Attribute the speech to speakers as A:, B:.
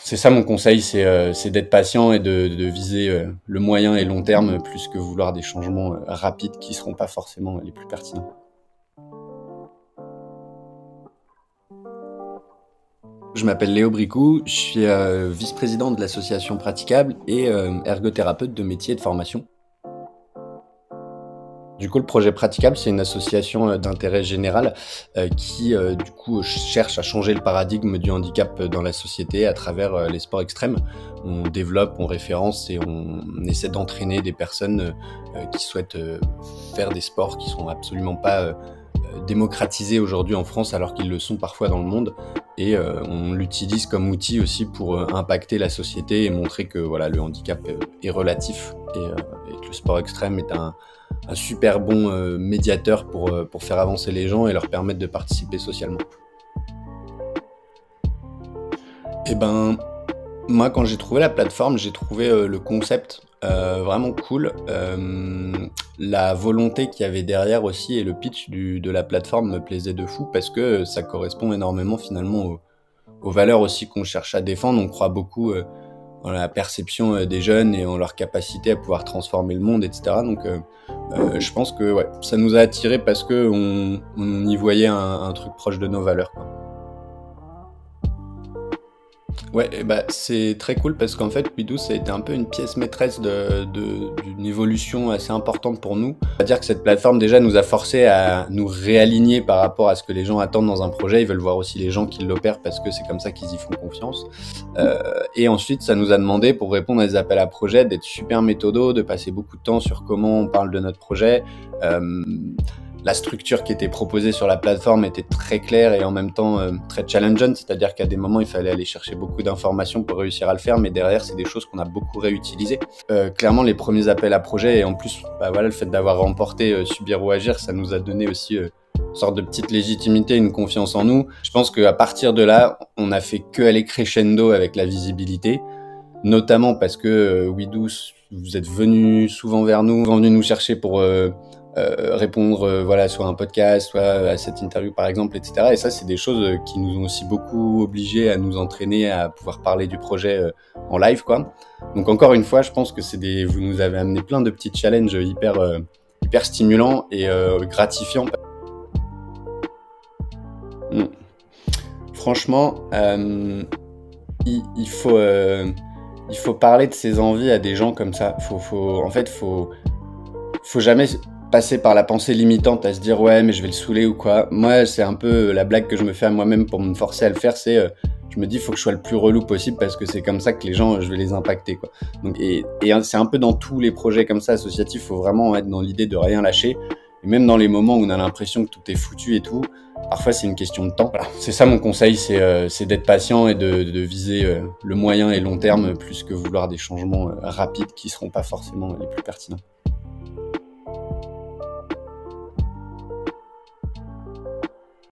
A: C'est ça mon conseil, c'est d'être patient et de viser le moyen et long terme plus que vouloir des changements rapides qui seront pas forcément les plus pertinents. Je m'appelle Léo Bricou, je suis vice-président de l'association Praticable et ergothérapeute de métier et de formation. Du coup, le projet Praticable, c'est une association d'intérêt général qui, du coup, cherche à changer le paradigme du handicap dans la société à travers les sports extrêmes. On développe, on référence et on essaie d'entraîner des personnes qui souhaitent faire des sports qui sont absolument pas démocratisés aujourd'hui en France, alors qu'ils le sont parfois dans le monde. Et on l'utilise comme outil aussi pour impacter la société et montrer que voilà, le handicap est relatif et que le sport extrême est un super bon médiateur pour faire avancer les gens et leur permettre de participer socialement. Et ben, moi, quand j'ai trouvé la plateforme, j'ai trouvé le concept vraiment cool. La volonté qu'il y avait derrière aussi et le pitch de la plateforme me plaisait de fou parce que ça correspond énormément finalement aux valeurs aussi qu'on cherche à défendre. On croit beaucoup dans la perception des jeunes et en leur capacité à pouvoir transformer le monde, etc. Donc je pense que ouais, ça nous a attirés parce que on y voyait un truc proche de nos valeurs, quoi. Ouais, et bah, c'est très cool parce qu'en fait, Bidou, ça a été un peu une pièce maîtresse d'une évolution assez importante pour nous. C'est-à-dire que cette plateforme, déjà, nous a forcé à nous réaligner par rapport à ce que les gens attendent dans un projet. Ils veulent voir aussi les gens qui l'opèrent parce que c'est comme ça qu'ils y font confiance. Et ensuite, ça nous a demandé, pour répondre à des appels à projets, d'être super méthodo, de passer beaucoup de temps sur comment on parle de notre projet. La structure qui était proposée sur la plateforme était très claire et en même temps très challengeante, c'est-à-dire qu'à des moments, il fallait aller chercher beaucoup d'informations pour réussir à le faire, mais derrière, c'est des choses qu'on a beaucoup réutilisées. Clairement, les premiers appels à projets, et en plus, bah voilà, le fait d'avoir remporté Subir ou Agir, ça nous a donné aussi une sorte de petite légitimité, une confiance en nous. Je pense qu'à partir de là, on a fait que aller crescendo avec la visibilité, notamment parce que WeDo, vous êtes venus souvent vers nous, venus nous chercher pour répondre voilà, soit à un podcast, soit à cette interview par exemple, etc. Et ça, c'est des choses qui nous ont aussi beaucoup obligés à nous entraîner à pouvoir parler du projet en live, quoi. Donc encore une fois, je pense que vous nous avez amené plein de petits challenges hyper stimulants et gratifiants. Franchement, il faut parler de ses envies à des gens comme ça. En fait, faut jamais passer par la pensée limitante à se dire ouais mais je vais le saouler ou quoi. Moi c'est un peu la blague que je me fais à moi-même pour me forcer à le faire, c'est je me dis faut que je sois le plus relou possible parce que c'est comme ça que les gens je vais les impacter, quoi. Donc, et c'est un peu dans tous les projets comme ça associatifs, faut vraiment être dans l'idée de rien lâcher. Et même dans les moments où on a l'impression que tout est foutu et tout, parfois c'est une question de temps. Voilà. C'est ça mon conseil, c'est d'être patient et de viser le moyen et long terme plus que vouloir des changements rapides qui seront pas forcément les plus pertinents.